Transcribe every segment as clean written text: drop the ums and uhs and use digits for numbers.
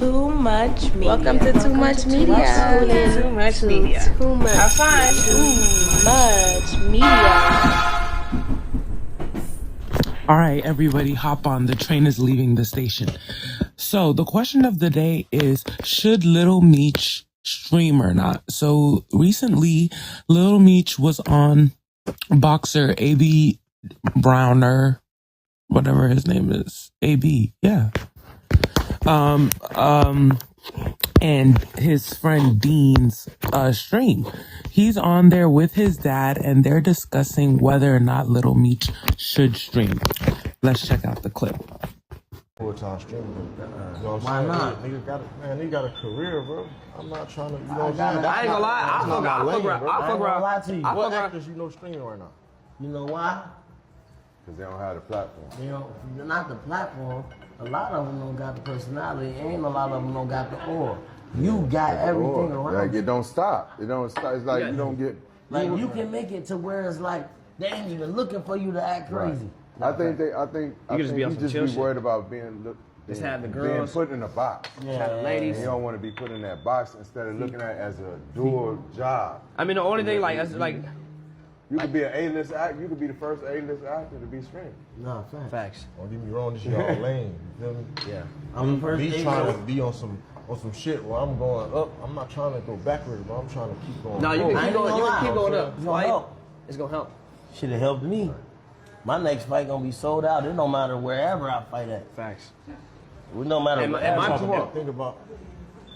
Too much media. Welcome to Too Much Media. Too much media. Too much. Have fun. Too much media. All right, everybody, hop on. The train is leaving the station. So the question of the day is, should Little Meech stream or not? So recently, Little Meech was on boxer A.B. Browner, whatever his name is. A.B. Yeah. And his friend Dean's stream. He's on there with his dad, and they're discussing whether or not Little Meech should stream. Let's check out the clip. Full-time streamer. You know what I'm saying? Not? Nigga got a career, bro. I'm not trying to, you know what I'm saying? I ain't gonna lie, I'll fuck around. lie to you. What actors you know streaming right now? You know why? Because they don't have the platform. You know, not the platform. A lot of them don't got the personality, and a lot of them don't got the aura. You got everything around. Like, it don't stop. It don't stop. It's like you don't get... Like, you can make it to where it's like, they ain't even looking for you to act crazy. Right. I think you just be worried about being put in a box. Yeah. Have the ladies. You don't want to be put in that box instead of looking at it as a dual job. I mean, the only thing like you could be an A-list actor. You could be the first A-list actor to be streamed. Nah, facts. Don't get me wrong, this shit all lame. You feel me? Yeah. I'm the first Me trying to be on some shit where I'm going up. I'm not trying to go backwards, but I'm trying to keep going. No, you can keep going. You can keep going up. It's gonna help. It's gonna help. Should have helped me. My next fight gonna be sold out. It don't matter wherever I fight at. Facts. It don't matter. Think about.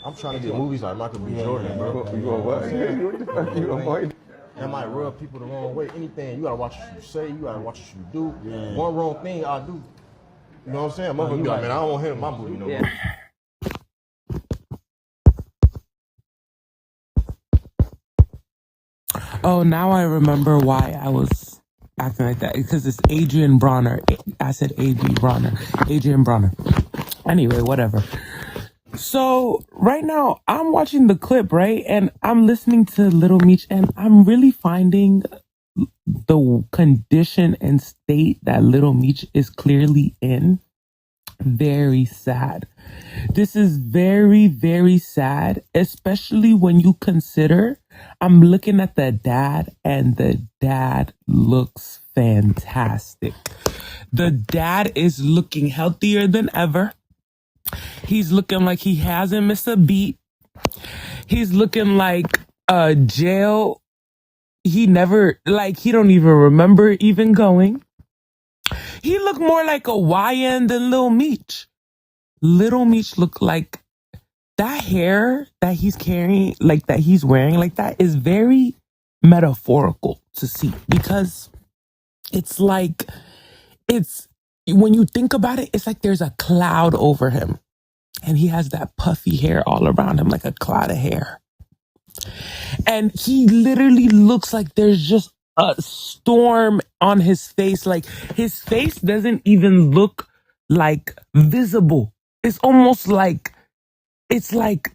I'm trying to do movies like Michael B. Jordan, bro. You going what? What the fuck you avoid? That might rub people the wrong way. Anything, you gotta watch what you say. You gotta watch what you do. Yeah. One wrong thing, I do. You know what I'm saying? I'm gonna be like, man, I don't want him in my movie no more. Oh, now I remember why I was acting like that. Because it's Adrian Bronner. I said A.B. Bronner. Adrian Bronner. Anyway, whatever. So right now I'm watching the clip, right? And I'm listening to Little Meech, and I'm really finding the condition and state that Little Meech is clearly in very sad. This is very, very sad, especially when you consider I'm looking at the dad, and the dad looks fantastic. The dad is looking healthier than ever. He's looking like he hasn't missed a beat. He's looking like jail. He never, like, he don't even remember even going. He looked more like a YN than Lil Meech. Little Meech looked like that hair that he's carrying, like that he's wearing, like that is very metaphorical to see, because it's like, when you think about it, it's like there's a cloud over him. And he has that puffy hair all around him, like a cloud of hair. And he literally looks like there's just a storm on his face. Like, his face doesn't even look like visible. It's almost like, it's like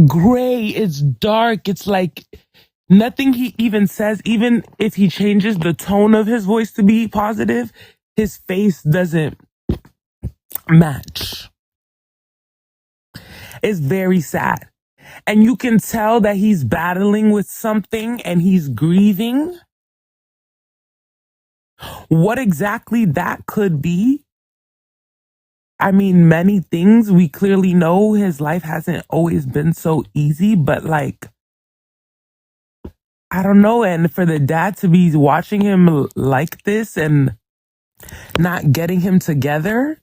gray, it's dark, it's like nothing he even says, even if he changes the tone of his voice to be positive, his face doesn't match. It's very sad. And you can tell that he's battling with something and he's grieving. What exactly that could be? I mean, many things. We clearly know his life hasn't always been so easy, but like, I don't know. And for the dad to be watching him like this and not getting him together,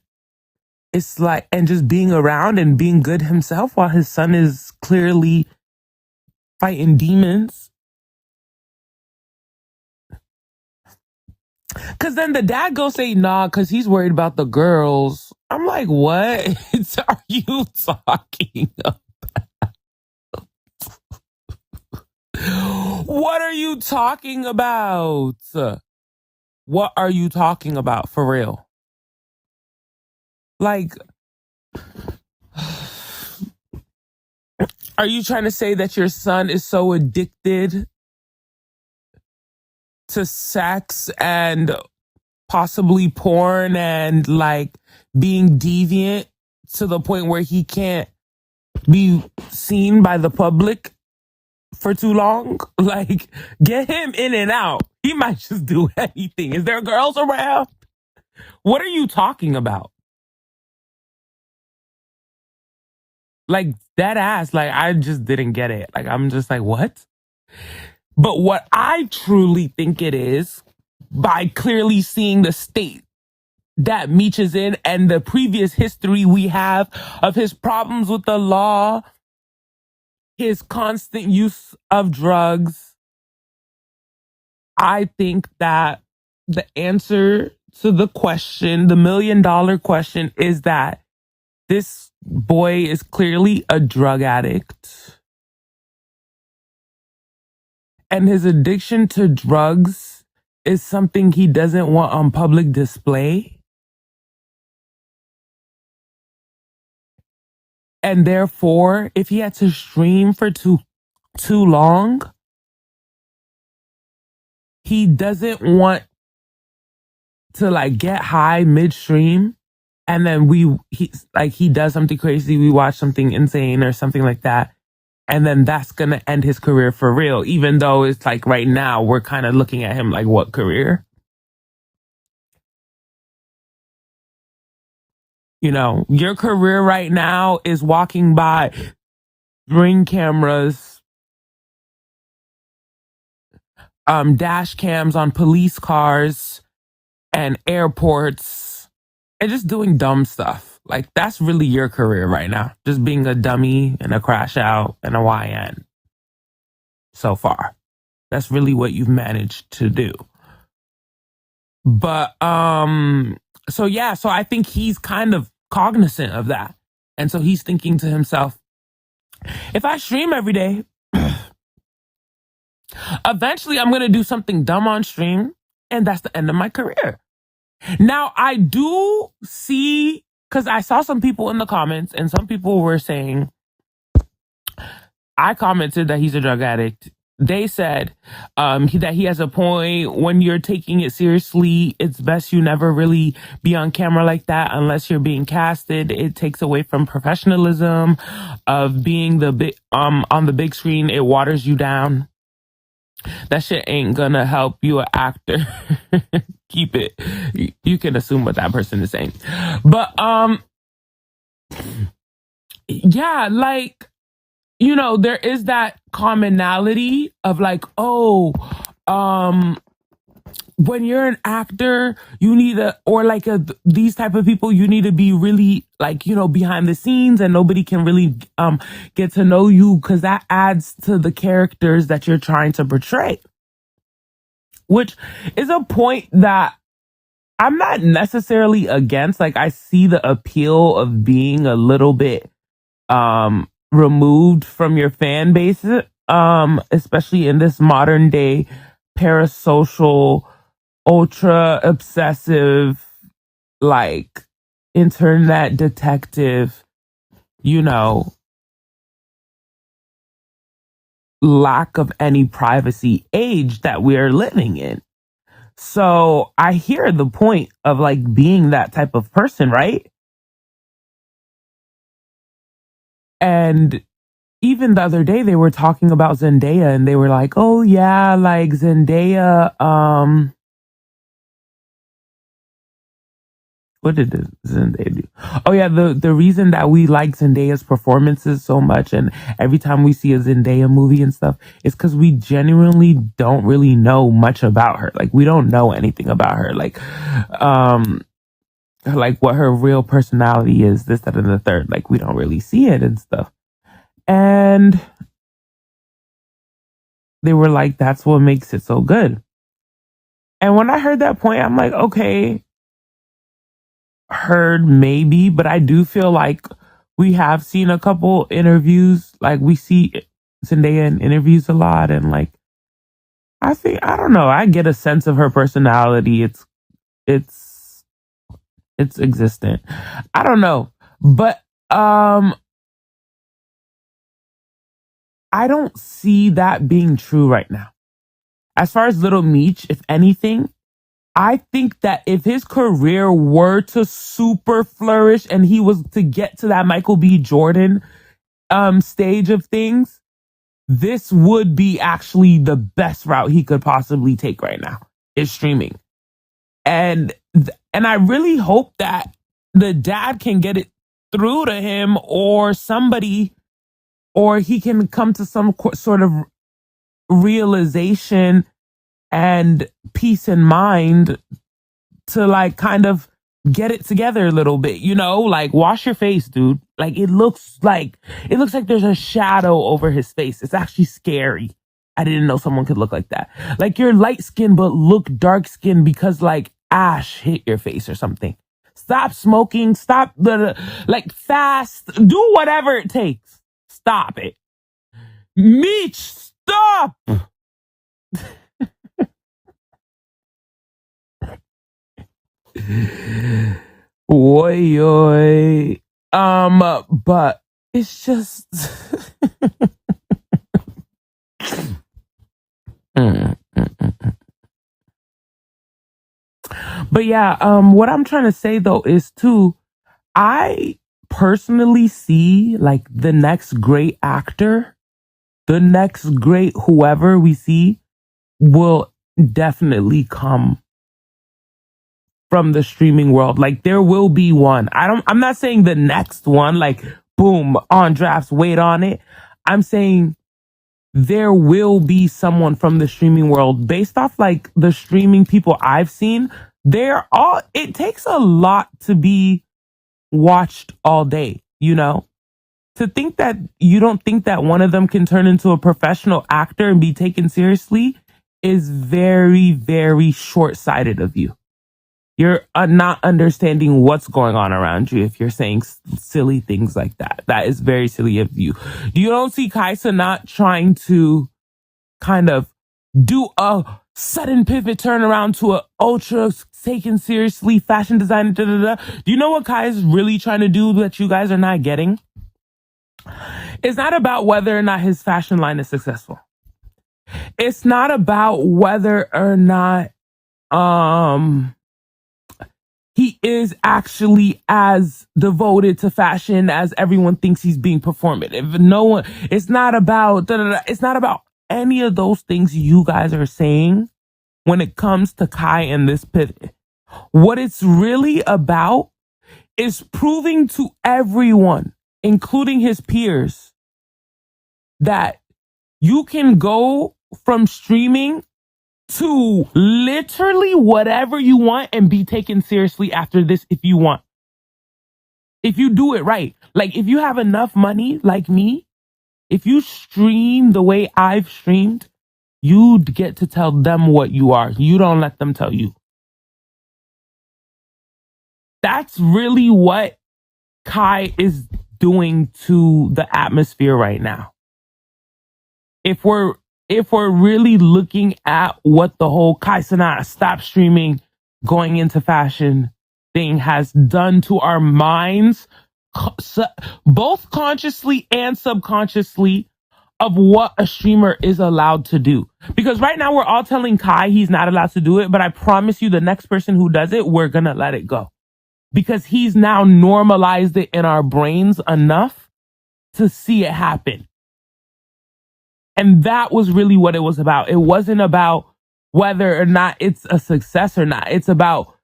it's like, and just being around and being good himself while his son is clearly fighting demons. Cause then the dad goes say, nah, cause he's worried about the girls. I'm like, what are you talking about? What are you talking about? What are you talking about for real? Like, are you trying to say that your son is so addicted to sex and possibly porn and like being deviant to the point where he can't be seen by the public for too long. Like, get him in and out. He might just do anything. Is there girls around? What are you talking about? Like, dead ass. Like, I just didn't get it. Like, I'm just like, what? But what I truly think it is, by clearly seeing the state that Meech is in and the previous history we have of his problems with the law, his constant use of drugs, I think that the answer to the question, the $1,000,000 question, is that this boy is clearly a drug addict. And his addiction to drugs is something he doesn't want on public display. And therefore, if he had to stream for too long, he doesn't want to like get high midstream, and then he does something crazy, we watch something insane or something like that, and then that's gonna end his career for real, even though it's like right now we're kind of looking at him like, what career? You know, your career right now is walking by ring cameras, dash cams on police cars and airports, and just doing dumb stuff. Like, that's really your career right now. Just being a dummy and a crash out and a YN so far. That's really what you've managed to do. But, so yeah, so I think he's kind of cognizant of that. And so he's thinking to himself, if I stream every day, eventually I'm going to do something dumb on stream, and that's the end of my career. Now, I do see, because I saw some people in the comments, and some people were saying, I commented that he's a drug addict. They said that he has a point. When you're taking it seriously, it's best you never really be on camera like that unless you're being casted. It takes away from professionalism of being the big on the big screen. It waters you down. That shit ain't gonna help you an actor. Keep it. You can assume what that person is saying. But yeah, like, you know, there is that commonality of like, oh, when you're an actor, you need these type of people, you need to be really like, you know, behind the scenes, and nobody can really get to know you, because that adds to the characters that you're trying to portray. Which is a point that I'm not necessarily against. Like, I see the appeal of being a little bit removed from your fan base, especially in this modern day parasocial, ultra obsessive, like internet detective, you know, lack of any privacy age that we're living in. So I hear the point of like being that type of person, right? And even the other day they were talking about Zendaya, and they were like, oh yeah, like Zendaya, what did Zendaya do? Oh yeah, the reason that we like Zendaya's performances so much, and every time we see a Zendaya movie and stuff, is because we genuinely don't really know much about her. Like, we don't know anything about her. Like what her real personality is, this, that, and the third. Like, we don't really see it and stuff. And they were like, that's what makes it so good. And when I heard that point, I'm like, okay, heard maybe, but I do feel like we have seen a couple interviews. Like, we see Zendaya in interviews a lot, and like, I don't know, I get a sense of her personality. It's existent. I don't know. But I don't see that being true right now. As far as Little Meech, if anything, I think that if his career were to super flourish and he was to get to that Michael B. Jordan stage of things, this would be actually the best route he could possibly take right now, is streaming. And I really hope that the dad can get it through to him, or somebody, or he can come to some sort of realization and peace in mind to like kind of get it together a little bit, you know, like wash your face, dude. Like it looks like there's a shadow over his face. It's actually scary. I didn't know someone could look like that. Like you're light skinned but look dark skinned because like ash hit your face or something. Stop smoking. Stop like fast. Do whatever it takes. Stop it. Meech, stop. Oi. But it's just But yeah, what I'm trying to say though is too, I personally see like the next great actor, the next great whoever we see will definitely come from the streaming world. Like there will be one. I'm not saying the next one, like boom, on drafts, wait on it. I'm saying there will be someone from the streaming world based off like the streaming people I've seen. It takes a lot to be watched all day, you know? To think that you don't think that one of them can turn into a professional actor and be taken seriously is very, very short-sighted of you. You're not understanding what's going on around you if you're saying silly things like that. That is very silly of you. You don't see Kaisa not trying to kind of do a sudden pivot turnaround to a ultra taken seriously fashion designer. Da, da, da. Do you know what Kai is really trying to do that you guys are not getting? It's not about whether or not his fashion line is successful. It's not about whether or not he is actually as devoted to fashion as everyone thinks he's being performative. It's not about it's not about any of those things you guys are saying when it comes to Kai and this pivot. What it's really about is proving to everyone, including his peers, that you can go from streaming to literally whatever you want and be taken seriously after this if you want. If you do it right. Like if you have enough money like me, if you stream the way I've streamed, you get to tell them what you are. You don't let them tell you. That's really what Kai is doing to the atmosphere right now. If we're really looking at what the whole Kai Cenat stop streaming going into fashion thing has done to our minds, both consciously and subconsciously, of what a streamer is allowed to do. Because right now we're all telling Kai he's not allowed to do it, but I promise you the next person who does it, we're gonna let it go. Because he's now normalized it in our brains enough to see it happen. And that was really what it was about. It wasn't about whether or not it's a success or not. It's about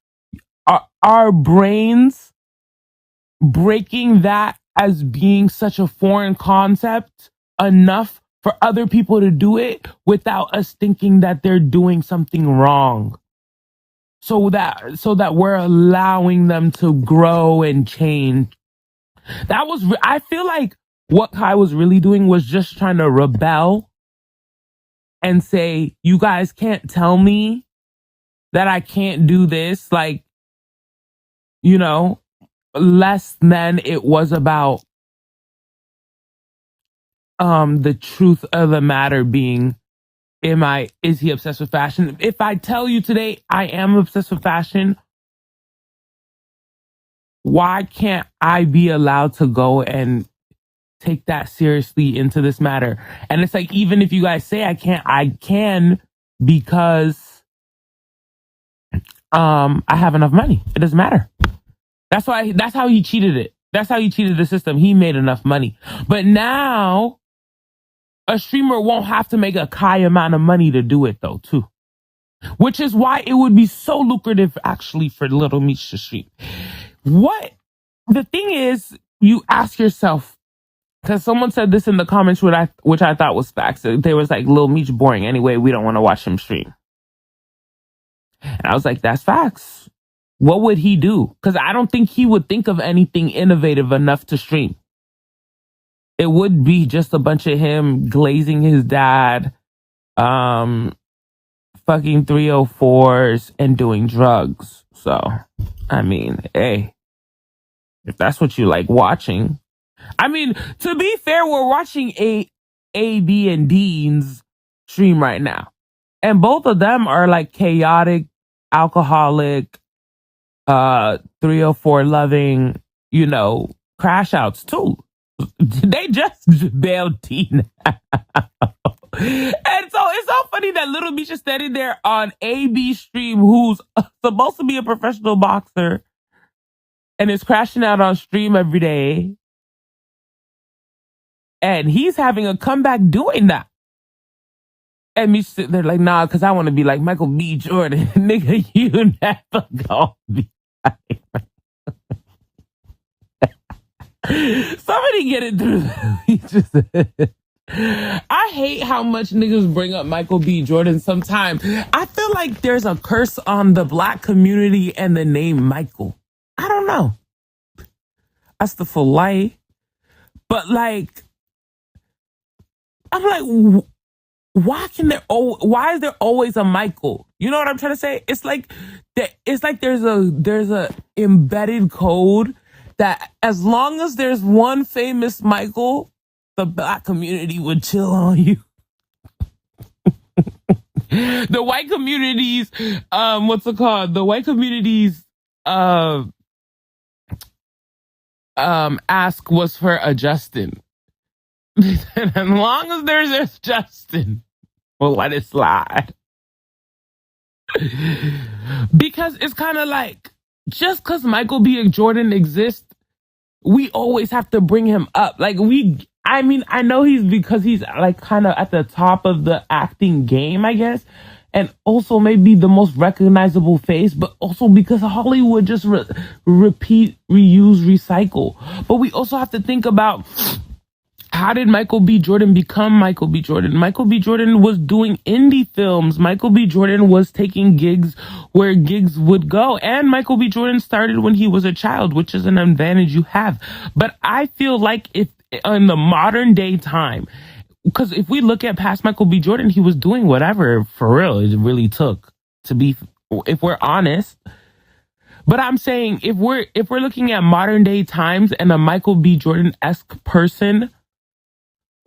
our brains breaking that as being such a foreign concept enough for other people to do it without us thinking that they're doing something wrong. So that we're allowing them to grow and change. I feel like what Kai was really doing was just trying to rebel and say, you guys can't tell me that I can't do this. Like, you know, less than it was about the truth of the matter being, is he obsessed with fashion? If I tell you today I am obsessed with fashion, why can't I be allowed to go and take that seriously into this matter? And it's like, even if you guys say I can't, I can, because I have enough money. It doesn't matter. That's how he cheated it. That's how he cheated the system. He made enough money. But now a streamer won't have to make a high amount of money to do it though, too. Which is why it would be so lucrative actually for Little Meech to stream. What the thing is, you ask yourself, because someone said this in the comments, which I thought was facts. They was like, Lil Meech boring anyway. We don't want to watch him stream. And I was like, that's facts. What would he do? Because I don't think he would think of anything innovative enough to stream. It would be just a bunch of him glazing his dad, fucking 304s and doing drugs. So, I mean, hey, if that's what you like watching. I mean, to be fair, we're watching A, B, and Dean's stream right now. And both of them are like chaotic, alcoholic, 304 loving, crash outs too. They just bailed Dean out. And so it's so funny that Little Meech is standing there on AB stream, who's supposed to be a professional boxer and is crashing out on stream every day. And he's having a comeback doing that. And me sitting there like, nah, because I want to be like Michael B. Jordan. Nigga, you never gonna be like somebody get it through. I hate how much niggas bring up Michael B. Jordan sometimes. I feel like there's a curse on the black community and the name Michael. I don't know. That's the full lie. But like, I'm like, why is there always a Michael? You know what I'm trying to say? It's like there's a embedded code that as long as there's one famous Michael, the black community would chill on you. The white communities, what's it called? The white communities ask was for a Justin. As long as there's a Justin, we'll let it slide. Because it's kind of like, just because Michael B. Jordan exists, we always have to bring him up. Like I know because he's like kind of at the top of the acting game, I guess. And also maybe the most recognizable face, but also because Hollywood just repeat, reuse, recycle. But we also have to think about, how did Michael B. Jordan become Michael B. Jordan? Michael B. Jordan was doing indie films. Michael B. Jordan was taking gigs where gigs would go. And Michael B. Jordan started when he was a child, which is an advantage you have. But I feel like if in the modern day time, because if we look at past Michael B. Jordan, he was doing whatever for real it really took to be, if we're honest. But I'm saying if we're looking at modern day times and a Michael B. Jordan-esque person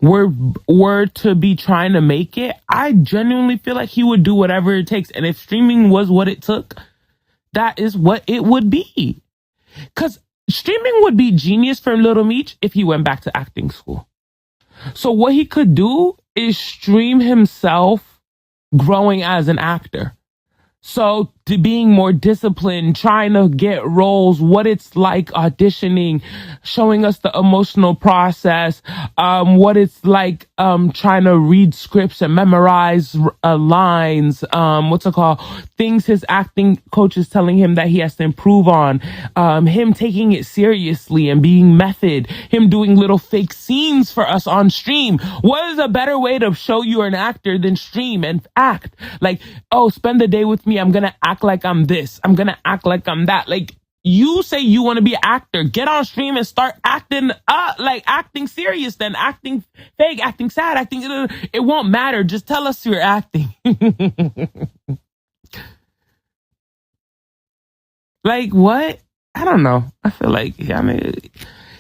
were to be trying to make it, I genuinely feel like he would do whatever it takes. And if streaming was what it took, that is what it would be. Because streaming would be genius for Little Meech if he went back to acting school. So what he could do is stream himself growing as an actor. So to being more disciplined, trying to get roles, what it's like auditioning, showing us the emotional process, what it's like trying to read scripts and memorize lines, what's it called? Things his acting coach is telling him that he has to improve on, him taking it seriously and being method, him doing little fake scenes for us on stream. What is a better way to show you're an actor than stream and act? Like, oh, spend the day with me. I'm going to act like I'm this. I'm going to act like I'm that. Like, you say you want to be an actor. Get on stream and start acting like acting serious, then acting fake, acting sad, acting. It won't matter. Just tell us you're acting. Like, what? I don't know. I feel like,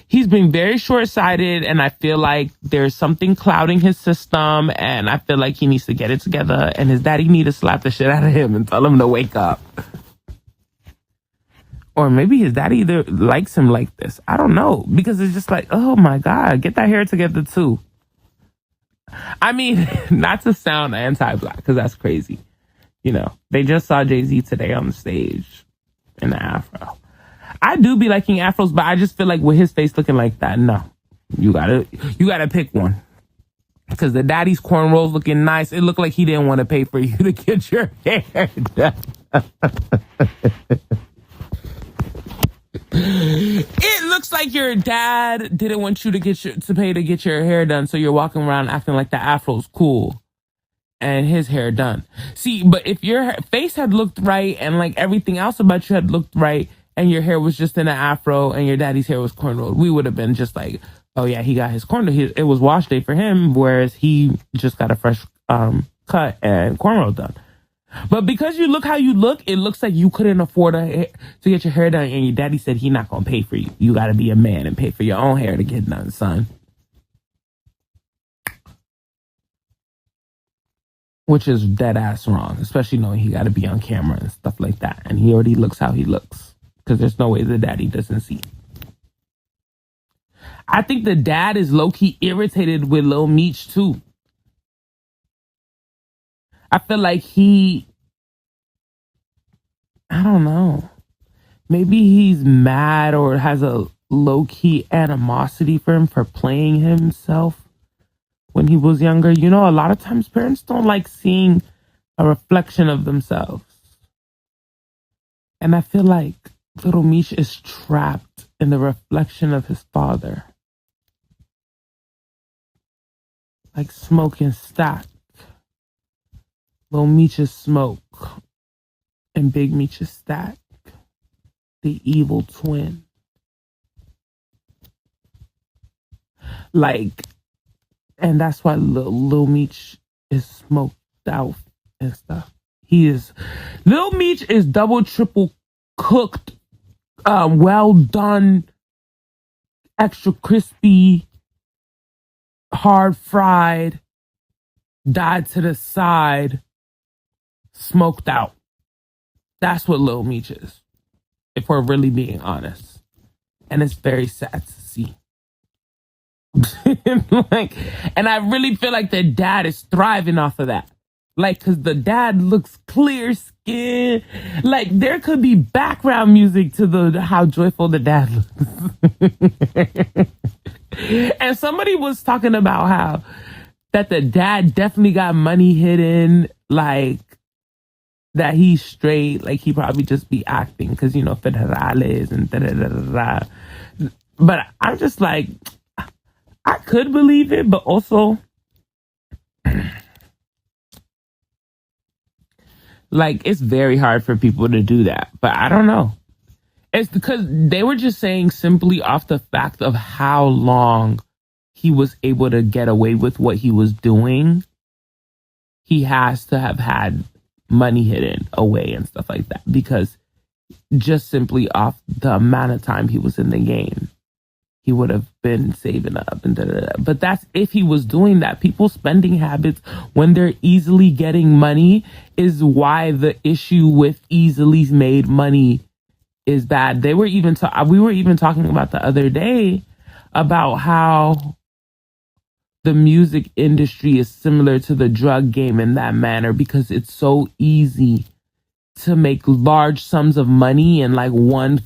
he's been very short-sighted, and I feel like there's something clouding his system, and I feel like he needs to get it together, and his daddy need to slap the shit out of him and tell him to wake up. Or maybe his daddy either likes him like this. I don't know. Because it's just like, oh my God, get that hair together too. I mean, not to sound anti-black, because that's crazy. They just saw Jay-Z today on the stage in the afro. I do be liking afros, but I just feel like with his face looking like that, no. You gotta pick one. Because the daddy's cornrows looking nice. It looked like he didn't want to pay for you to get your hair done. It looks like your dad didn't want you to pay to get your hair done, so you're walking around acting like the afro's cool and his hair done. See, but if your face had looked right and like everything else about you had looked right and your hair was just in an afro and your daddy's hair was cornrowed, we would have been just like, oh yeah, he got his cornrow. It was wash day for him, whereas he just got a fresh cut and cornrow done. But because you look how you look, it looks like you couldn't afford to get your hair done, and your daddy said he's not gonna pay for you. You gotta be a man and pay for your own hair to get done, son. Which is dead ass wrong, especially knowing he gotta be on camera and stuff like that. And he already looks how he looks. Because there's no way the daddy doesn't see. I think the dad is low-key irritated with Lil Meech too. I feel like I don't know. Maybe he's mad or has a low-key animosity for him for playing himself when he was younger. You know, a lot of times parents don't like seeing a reflection of themselves. And I feel like little Meech is trapped in the reflection of his father. Like smoke and stack. Little Meech is smoke. And Big Meech is stack. The evil twin. Like, and that's why Lil Meech is smoked out and stuff. Lil Meech is double, triple cooked, well done, extra crispy, hard fried, dyed to the side, smoked out. That's what Lil Meech is, if we're really being honest. And it's very sad to see. And I really feel like the dad is thriving off of that. Like, because the dad looks clear skinned. Like, there could be background music to how joyful the dad looks. And somebody was talking about how that the dad definitely got money hidden, like, that he's straight, like he probably just be acting because, you know, federales and da-da-da-da-da. But I'm just like, I could believe it, but also, like, it's very hard for people to do that. But I don't know. It's because they were just saying simply off the fact of how long he was able to get away with what he was doing. He has to have had money hidden away and stuff like that, because just simply off the amount of time he was in the game, he would have been saving up and da-da-da. But that's if he was doing that. People's spending habits when they're easily getting money is why the issue with easily made money is bad. We were even talking about the other day about how the music industry is similar to the drug game in that manner, because it's so easy to make large sums of money in like one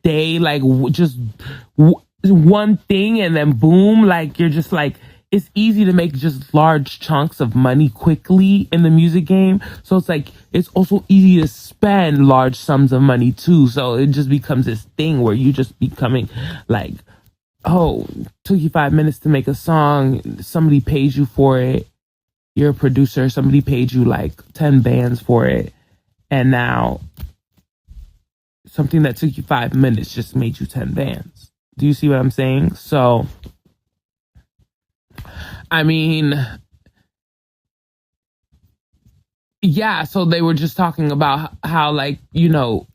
day, like just one thing, and then boom, like you're just like, it's easy to make just large chunks of money quickly in the music game. So it's like, it's also easy to spend large sums of money too. So it just becomes this thing where you just becoming like, oh, took you 5 minutes to make a song. Somebody pays you for it. You're a producer. Somebody paid you like 10 bands for it. And now something that took you 5 minutes just made you 10 bands. Do you see what I'm saying? So, I mean, yeah, so they were just talking about how, like, you know,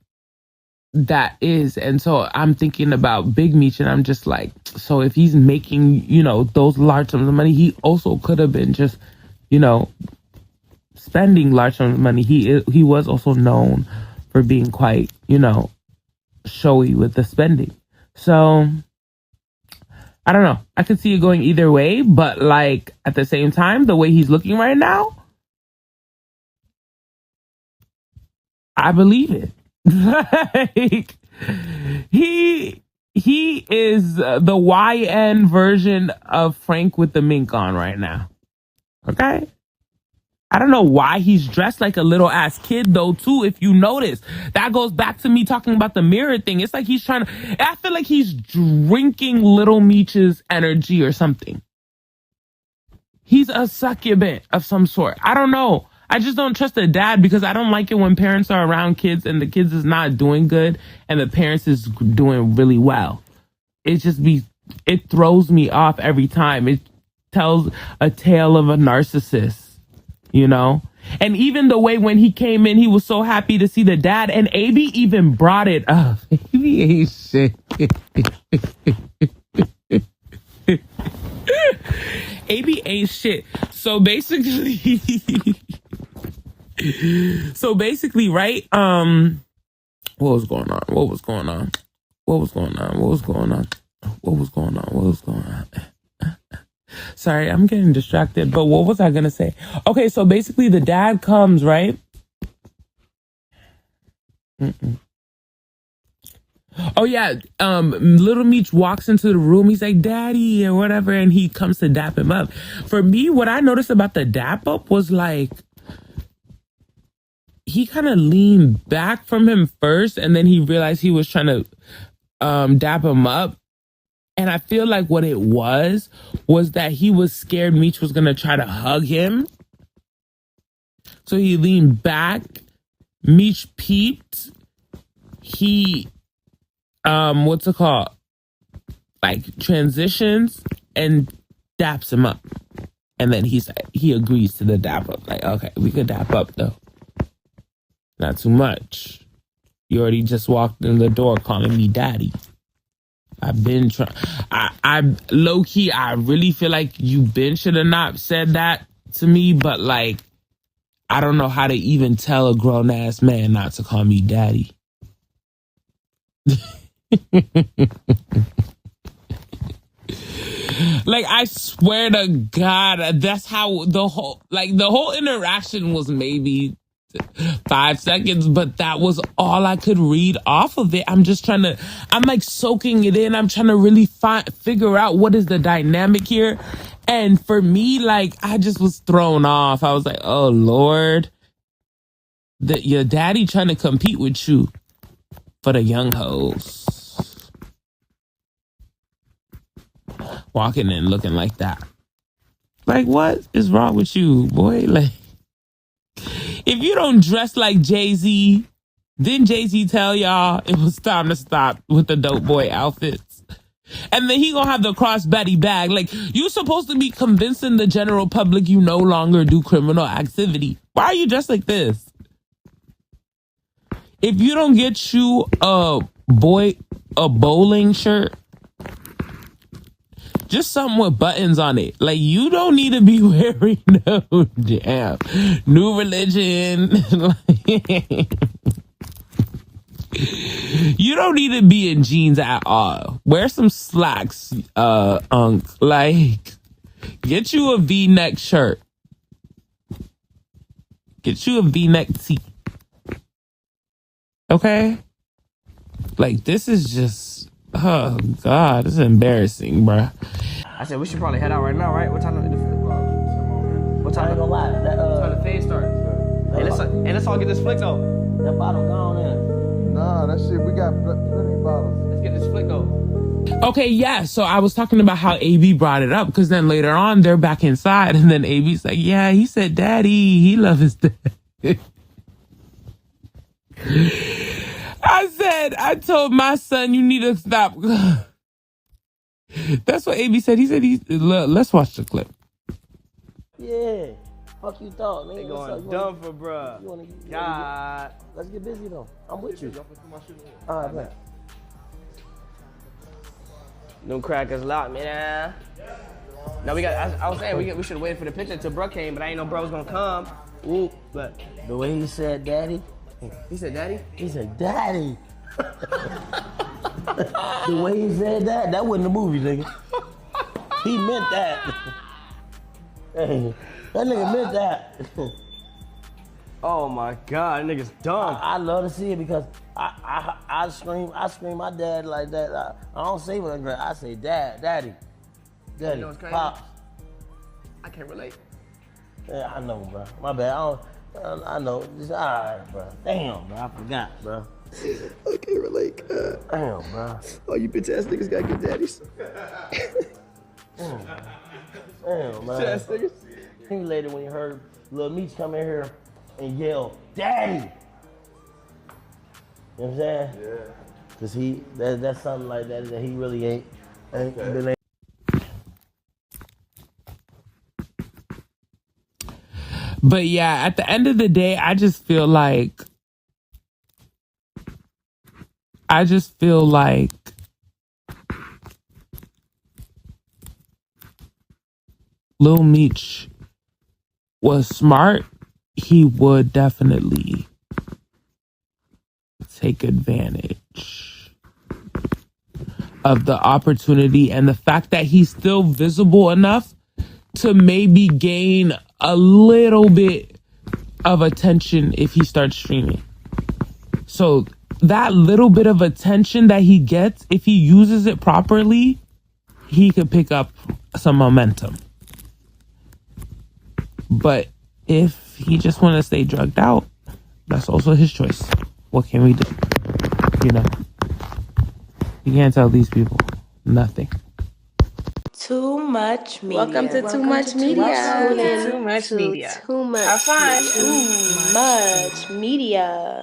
that is. And so I'm thinking about Big Meech, and I'm just like, so if he's making, you know, those large sums of money, he also could have been just, you know, spending large sums of money. He was also known for being quite, you know, showy with the spending. So I don't know. I could see it going either way, but like at the same time, the way he's looking right now, I believe it. Like, He is the YN version of Frank with the mink on right now. Okay? I don't know why he's dressed like a little ass kid though too, if you notice. That goes back to me talking about the mirror thing. It's like he's trying to, I feel like he's drinking little Meech's energy or something. He's a succubant of some sort. I don't know. I just don't trust the dad because I don't like it when parents are around kids and the kids is not doing good and the parents is doing really well. It throws me off every time. It tells a tale of a narcissist. You know, and even the way when he came in, he was so happy to see the dad, and AB even brought it up. AB ain't shit. AB ain't shit. So basically, right? What was going on? Sorry, I'm getting distracted, but what was I going to say? Okay, so basically the dad comes, right? Oh, yeah. Little Meech walks into the room. He's like, Daddy, or whatever, and he comes to dap him up. For me, what I noticed about the dap up was like, he kind of leaned back from him first, and then he realized he was trying to dap him up. And I feel like what it was that he was scared Meech was going to try to hug him. So he leaned back. Meech peeped. He, what's it called? Like transitions and daps him up. And then he agrees to the dap up. Like, okay, we could dap up though. Not too much. You already just walked in the door calling me daddy. I've been trying. I low key, I really feel like you should have not said that to me, but like, I don't know how to even tell a grown ass man not to call me daddy. Like, I swear to God, that's how the whole interaction was maybe 5 seconds, but that was all I could read off of it. I'm like soaking it in. I'm trying to really figure out what is the dynamic here. And for me, like, I just was thrown off. I was like, oh Lord, your daddy trying to compete with you for the young hoes. Walking in looking like that. Like, what is wrong with you, boy? Like, if you don't dress like Jay-Z, didn't Jay-Z tell y'all it was time to stop with the dope boy outfits? And then he gonna have the crossbody bag. Like, you supposed to be convincing the general public you no longer do criminal activity. Why are you dressed like this? If you don't get you a bowling shirt, just something with buttons on it. Like, you don't need to be wearing no damn New Religion. You don't need to be in jeans at all. Wear some slacks, Like, get you a V-neck shirt. Get you a V-neck tee. Okay? Like, this is just, oh God, this is embarrassing, bruh. I said we should probably head out right now, right? What time? What time? I ain't gonna lie. What time the fade start? Hey, let's all get this flick though. That bottle gone in. Nah, that shit, we got plenty of bottles. Let's get this flick though. Okay, yeah, so I was talking about how AB brought it up, because then later on, they're back inside, and then AB's like, yeah, he said daddy, he loves his dad. I told my son, you need to stop. That's what AB said. He said, let's watch the clip. Yeah. Fuck you thought, nigga. They going dumb for bruh. God. Let's get busy though. I'm with you. All right, man. Them crackers locked me down. Now we got. I was saying we should have waited for the picture until bruh came, but I ain't know bruh was gonna come. Ooh, but the way he said daddy. He said daddy? He said daddy. The way he said that wasn't a movie, nigga. He meant that. Hey, that nigga meant that. Oh my God, that nigga's dumb. I love to see it because I scream my dad like that. I don't say what I say daddy, You know what's crazy? pops. I can't relate. Yeah, I know, bro. My bad. I know. It's all right, bro. Damn, bro. I forgot, bro. I can't relate. Damn, bro. Oh, you bitch ass niggas got good daddies. Damn, man. Bitch ass niggas. He later when he heard Lil Meech come in here and yell, "Daddy!" You know what I'm saying? Yeah. Cause that's something like that he really ain't been able. But yeah, at the end of the day, I just feel like Lil Meech was smart. He would definitely take advantage of the opportunity and the fact that he's still visible enough to maybe gain a little bit of attention if he starts streaming. So that little bit of attention that he gets, if he uses it properly, he could pick up some momentum. But if he just want to stay drugged out, that's also his choice. What can we do? You know, you can't tell these people nothing. Too much media. Welcome to Too Much Media. Tune in Too Much to Media. Too much Have fun. media. Too much media.